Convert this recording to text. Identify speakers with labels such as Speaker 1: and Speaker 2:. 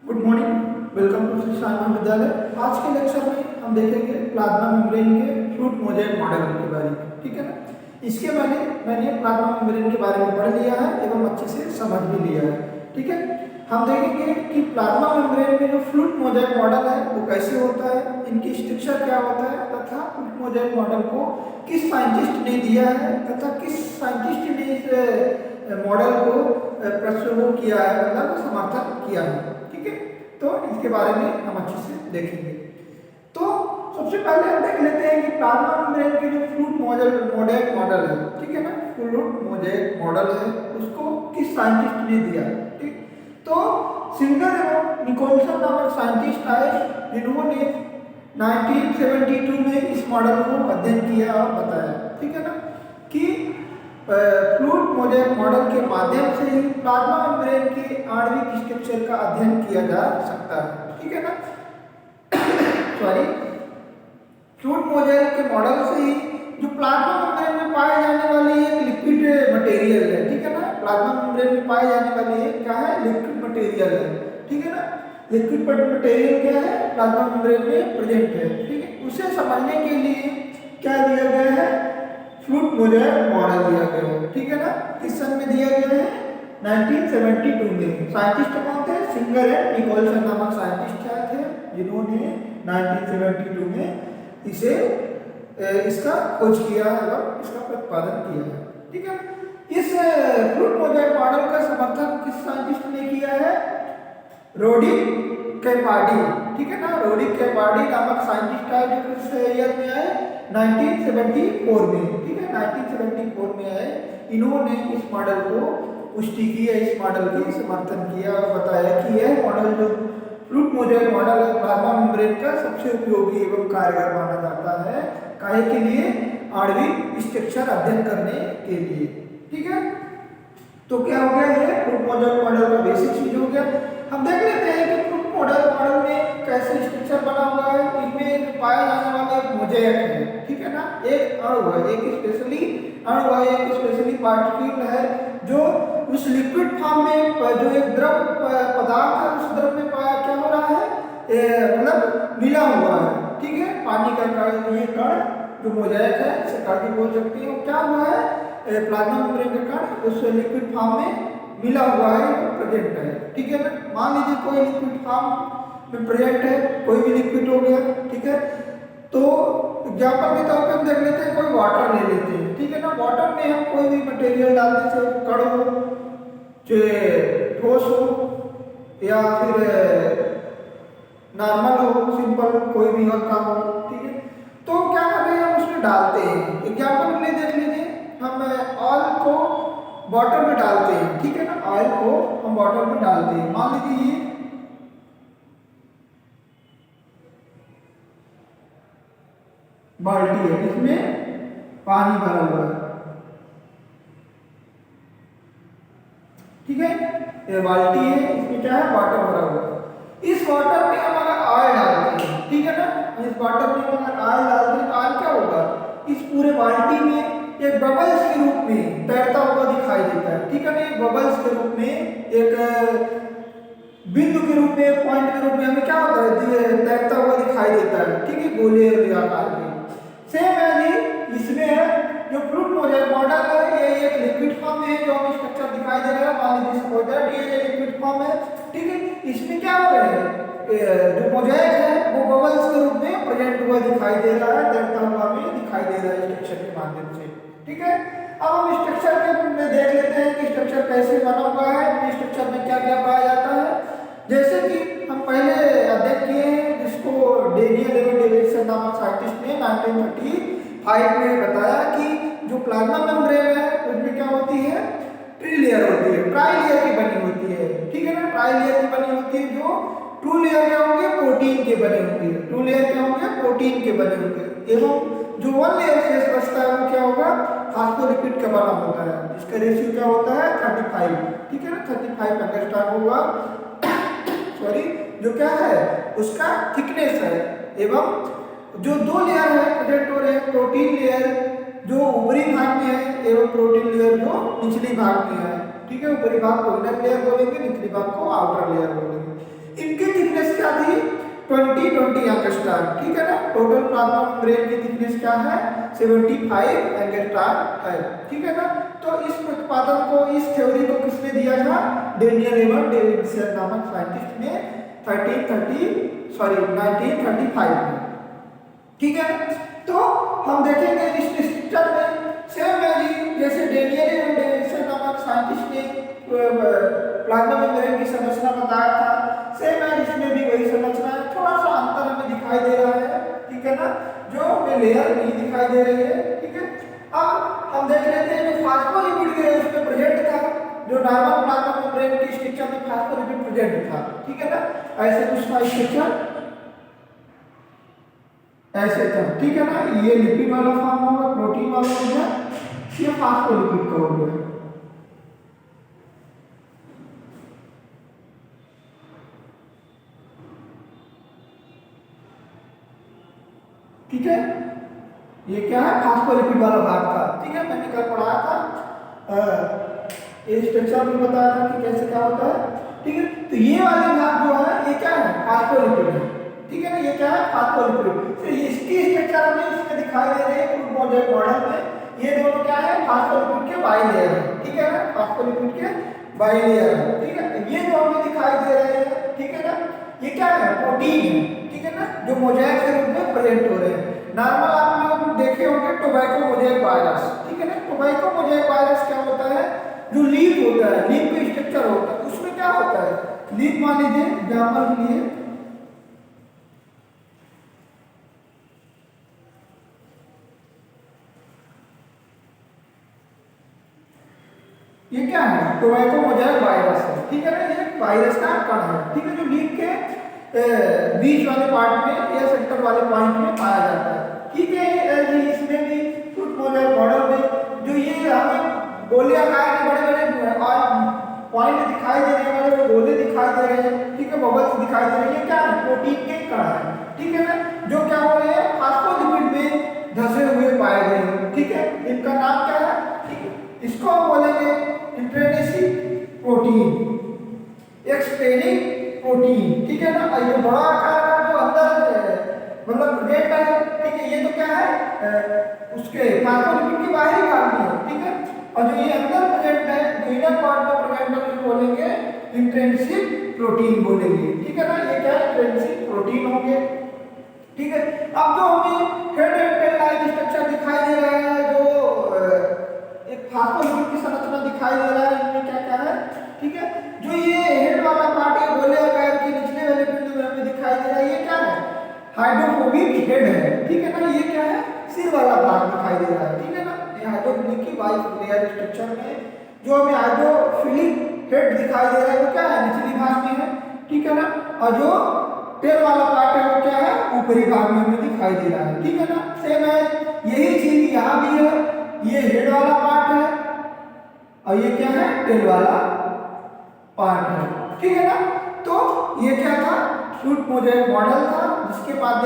Speaker 1: Good morning, welcome to Shri Sai Vidyalaya. आज के lecture में हम देखेंगे प्लाज्मा मेम्ब्रेन के फ्लूइड मोज़ेक मॉडल के बारे में। ठीक है ना। इसके बारे मैंने प्लाज्मा मेम्ब्रेन के बारे में पढ़ लिया है एवं अच्छे से समझ भी लिया है। ठीक है। हम देखेंगे कि प्लाज्मा मेम्ब्रेन में जो फ्लूइड मोज़ेक मॉडल है वो कैसे होता है, इनकी स्ट्रक्चर क्या होता है तथा फ्लूइड मोज़ेक मॉडल को किस साइंटिस्ट ने दिया है तथा किस साइंटिस्ट ने इस मॉडल को प्रस्तुत किया है, मतलब समर्थन किया है। ठीक है। तो इसके बारे में हम अच्छे से देखेंगे। तो सबसे पहले हम देख लेते हैं कि प्लाज्मा मेम्ब्रेन के जो फ्लूइड मोज़ेक मॉडल है, ठीक है ना, फ्लूइड मोज़ेक मॉडल है, उसको किस साइंटिस्ट ने दिया। ठीक। तो सिंगर एवं निकोलसन नामक साइंटिस्ट आए जिन्होंने 1972 में इस मॉडल को अध्ययन किया और बताया। ठीक है ना कि फ्लूइड मोज़ेक मॉडल के माध्यम से ही प्लाज्मा मेम्ब्रेन के आणविक स्ट्रक्चर का अध्ययन किया जा सकता है। ठीक है ना। सॉरी, फ्लूइड मोज़ेक के मॉडल से ही जो प्लाज्मा मेम्ब्रेन में पाए जाने वाली एक लिक्विड मटेरियल है, ठीक है ना, प्लाज्मा मेम्ब्रेन में पाए जाने वाली एक क्या है, लिक्विड मटेरियल है। ठीक है ना। लिक्विड मटेरियल क्या है, प्लाज्मा मेम्ब्रेन में प्रेजेंट है। ठीक है। उसे समझने के लिए क्या दिया गया है, फ्लूइड मोज़ेक मॉडल दिया गया है। ठीक है ना। किस सन में दिया गया है, 1972 में। साइंटिस्ट कौन थे, सिंगर एंड निकोलसन नामक साइंटिस्ट क्या थे जिन्होंने 1972 में इसे इसका खोज किया है और इसका प्रतिपादन किया है। ठीक है। इस फ्लूइड मोज़ेक मॉडल का समर्थन किस साइंटिस्ट ने किया है, रोडिक कैपार्डी। ठीक है ना। रोडिक कैपार्डी नामक साइंटिस्ट आए जो किस ईयर में आए, 1974 में। ठीक है, 1974 में आए। इन्होंने इस मॉडल को पुष्टि की है, इस मॉडल की समर्थन किया और बताया कि यह मॉडल जो फ्लूइड मोज़ेक मॉडल है प्लाज्मा मेम्ब्रेन का सबसे उपयोगी एवं कारगर माना जाता है। काहे के लिए, आणविक स्ट्रक्चर अध्ययन करने के लिए। ठीक है। तो क्या हो गया, ये फ्लूइड मोज़ेक मॉडल का बेसिक चीज हो गया। हम देख लेते हैं कि फ्लूइड मॉडल में कैसे स्ट्रक्चर बना हुआ है। इनमें पाया जाने वाला एक मोज़ेक है, ठीक है ना, एक अणु है, एक स्पेशली अणु है, एक स्पेशली पार्टिकल है जो उस लिक्विड फॉर्म में जो एक द्रव पदार्थ है उस द्रव में पाया क्या हो रहा है, मतलब मिला हुआ है। ठीक है। पानी का कण, ये कण जो मोज़ेक है इसे कण भी बोल सकते हैं, क्या हुआ है, प्लाज्मा मेम्ब्रेन का कण उस लिक्विड फॉर्म में मिला हुआ है, प्रेजेंट है। ठीक है ना। मान लीजिए कोई लिक्विड फॉर्म में प्रेजेंट है, कोई भी लिक्विड हो गया। ठीक है। तो एग्जाम्पल के तौर पे हम देख लेते हैं, कोई वाटर ले लेते हैं। ठीक है ना। वाटर में हम कोई भी मटेरियल डालने से कण हो, चाहे ठोस हो या फिर नॉर्मल हो, सिंपल कोई भी हल्का हो। ठीक है। तो क्या कर रहे हैं, हम उसमें डालते हैं। एग्जाम्पल के लिए देख लीजिए, हम ऑयल को बॉटल में डालते हैं। ठीक है ना। ऑयल को हम बॉटल में डालते हैं। मान लीजिए ये बाल्टी है, इसमें पानी भरा हुआ है। ठीक है। ये बाल्टी है, इसमें क्या है, वाटर भरा हुआ है। इस वाटर में हम अगर ऑयल डालते हैं, ठीक है ना, इस वाटर में हम अगर ऑयल डालते हैं तो ऑयल क्या होगा, इस पूरे बाल्टी में एक बबल्स के रूप में तैरता हुआ दिखाई देता है। ठीक है ना। एक बबल्स के रूप में, एक बिंदु के रूप में, पॉइंट के रूप में हमें क्या होता है, तैरता हुआ दिखाई देता है। ठीक है, गोले आकार में। सेम है इसमें है जो फ्लूइड मोज़ेक मॉडल है, ये एक लिक्विड फॉर्म में है जो हमें स्ट्रक्चर दिखाई दे रहा है। मान लीजिए सपोज दैट ये लिक्विड फॉर्म है। ठीक है। इसमें क्या हो रहा है, जो मोज़ेक है वो बबल्स के रूप में प्रेजेंट हुआ दिखाई दे रहा है, तैरता हुआ हमें दिखाई दे रहा है स्ट्रक्चर के माध्यम से। ठीक है। अब हम स्ट्रक्चर के में देख लेते हैं कि स्ट्रक्चर कैसे बना हुआ है, स्ट्रक्चर में क्या क्या पाया जाता है। जैसे कि हम पहले अध्ययन किए हैं, जिसको डेनियल एवं डेविडसन नामक साइंटिस्ट ने 1935 में बताया कि जो प्लाज्मा मेम्ब्रेन है उसमें क्या होती है, ट्री लेयर होती है, ट्राई लेयर की बनी होती है। ठीक है ना। ट्राई लेयर की बनी होती है, जो टू लेयर क्या होंगे, प्रोटीन के बने होंगे। टू लेयर क्या होंगे, प्रोटीन के बने होंगे। एवं जो वन लेयर शेष बचता है वो क्या होगा, फास्फोलिपिड का बना होता है, जिसका रेशियो क्या होता है, 35। ठीक है ना। 35 अगर स्टार्ट होगा, सॉरी, जो क्या है उसका थिकनेस है। एवं जो दो लेयर है प्रेजेंट हो रहे हैं, प्रोटीन लेयर जो ऊपरी भाग में है एवं प्रोटीन लेयर जो निचली भाग में है। ठीक है। ऊपरी भाग को इनर लेयर बोलेंगे, निचली भाग को आउटर लेयर बोलेंगे। इनकी थिकनेस क्या थी 20 एंगस्ट्रॉम, ठीक है ना। टोटल प्लाज्मा मेम्ब्रेन की थिकनेस क्या है 75 एंगस्ट्रॉम है, ठीक है ना। तो इस प्रतिपादन को, इस थ्योरी को किसने दिया था, डेनियल एवन डेविडसन नामक साइंटिस्ट ने 1935 में, ठीक है। तो हम देखेंगे इस स्ट्रक्चर में सेम वैल्यू जैसे डेनियल एवन डेविडसन नामक साइंटिस्ट ने प्लाज्मा मेम्ब्रेन की संरचना बताया था, सेम है इसमें भी वही संरचना है, थोड़ा सा अंतर हमें दिखाई दे रहा है, ठीक है ना, जो हमें लेयर नहीं दिखाई दे रही है, ठीक है। अब हम देख लेते हैं जो फास्फोलिपिड है उसमें प्रेजेंट था, जो नॉर्मल प्लाज्मा मेम्ब्रेन की स्ट्रक्चर में फास्फोलिपिड प्रेजेंट था, ठीक है ना। ऐसे कुछ था स्ट्रक्चर, ऐसे था, ठीक है ना। ये लिपिड वाला फॉर्म होगा, प्रोटीन वाला हो गया, ये फास्फोलिपिड का हो गया, ठीक है। ये क्या है फास्फोलिपिड वाला भाग था, ठीक है, मैंने कल पढ़ाया था, ये स्ट्रक्चर भी बताया था कि कैसे क्या होता है, ठीक है। तो ये वाले भाग जो है ये क्या है फास्फोलिपिड है, ठीक है ना, ये क्या है फास्फोलिपिड। तो इसकी स्ट्रक्चर हमें इसमें दिखाई दे रही है क्रूड मॉडल में, ये दोनों क्या है फास्फोलिपिड के बाइलेयर है, ठीक है ना, फास्फोलिपिड के बाइलेयर है, ठीक है। ये जो हमें दिखाई दे रहे हैं, ठीक है ना, ये क्या है प्रोटीन है, ठीक है ना, जो मोज़ेक के रूप में प्रेजेंट हो रहे हैं। नॉर्मल आप लोग देखे होंगे टोबैको मोज़ेक वायरस, ठीक है ना। टोबैको मोज़ेक वायरस क्या होता है, जो लीफ होता है, लीफ का स्ट्रक्चर होता है, उसमें क्या होता है, लीफ मान लीजिए एग्जाम्पल के लिए, ये क्या है टोबैको मोज़ेक वायरस है, ठीक है ना, ये वायरस का कण है, ठीक है, जो लीफ के बीच वाले पार्ट में या सेंटर वाले पॉइंट में पाया जाता है, ठीक है। इसमें भी फ्रूट मोज़ेक मॉडल में जो ये हमें गोले आकार के बड़े बड़े पॉइंट दिखाई दे रहे हैं, गोले दिखाई दे रहे हैं, ठीक है, बबल्स दिखाई दे रहे हैं, क्या है प्रोटीन के कण है, ठीक है ना, जो क्या हो रहे हैं फास्फोलिपिड में धसे हुए पाए गए हैं, ठीक है। इनका नाम क्या है, ठीक है, इसको हम बोलेंगे इंट्रिंसिक प्रोटीन, एक्सप्लेनिंग प्रोटीन, ठीक है ना। और ये बड़ा आकार का जो अंदर मतलब प्रेजेंट है, ठीक है, ये तो क्या है उसके फास्फोलिपिड के बाहरी भाग में है, ठीक है। और जो ये अंदर प्रेजेंट है जो इनर पार्ट में प्रेजेंट है उसको बोलेंगे इंट्रिंसिक प्रोटीन बोलेंगे, ठीक है ना। ये क्या है इंट्रिंसिक प्रोटीन होंगे, ठीक है। अब जो हमें head and tail like structure दिखाई दे रहा है, जो एक फास्फोलिपिड की संरचना दिखाई दे रहा है, इनमें क्या क्या है, ठीक है। जो ये हेड वाला पार्ट है गोले आकार के निचले वाले बिंदु में हमें दिखाई दे रहा है, ये क्या है हाइड्रोफोबिक हेड है, ठीक है ना। ये क्या है सिर वाला भाग दिखाई दे रहा है, ठीक है ना। ये हाइड्रोफिलिक की वाइट लेयर स्ट्रक्चर में जो हमें हाइड्रोफिलिक हेड दिखाई दे रहा है वो क्या है निचली भाग में है, ठीक है ना। और जो टेल वाला पार्ट है वो क्या है ऊपरी भाग में हमें दिखाई दे रहा है, ठीक है ना। सेम है यही चीज यहाँ भी है, ये हेड वाला पार्ट है और ये क्या है टेल वाला पार्ट है, ठीक है ना। तो ये क्या था फ्रूट मोज़ेक मॉडल था जिसके माध्यम